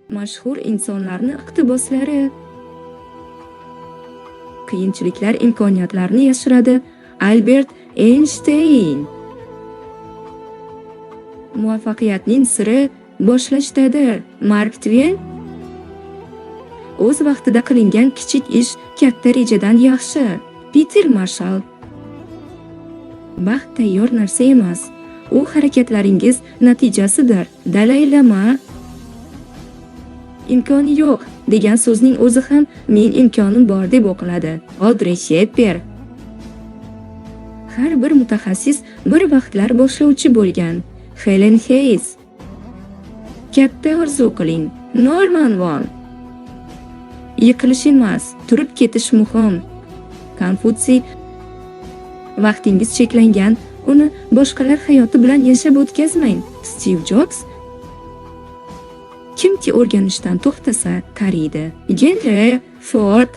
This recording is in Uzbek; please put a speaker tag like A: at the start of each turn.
A: Mashhur insonlarning iqtiboslari. Qiyinchiliklar imkoniyatlarni yashiradi. Albert Einstein. Muvaffaqiyatning siri boshlashdadir. Mark Twain. O'z vaqtida qilingan kichik ish katta rejadan yaxshi. Peter Marshall. Baxt tayyor narsa emas, u harakatlaringiz natijasidir. Dalay Lama. Imkoni yo'q degan so'zning o'zi ham men imkonim bor deb o'qiladi. Audrey Hepburn. Har bir mutaxassis bir vaqtlar boshlovchi bo'lgan. Helen Hayes. Katta orzu qiling. Norman Von. Yiqilish emas, turib ketish muhim. Konfutsiy. Vaqtingiz cheklangan, uni boshqalar hayoti bilan yashab o'tkazmang. Steve Jobs. Kimki o'rganishdan to'xtasa, qariydi. Henry Ford.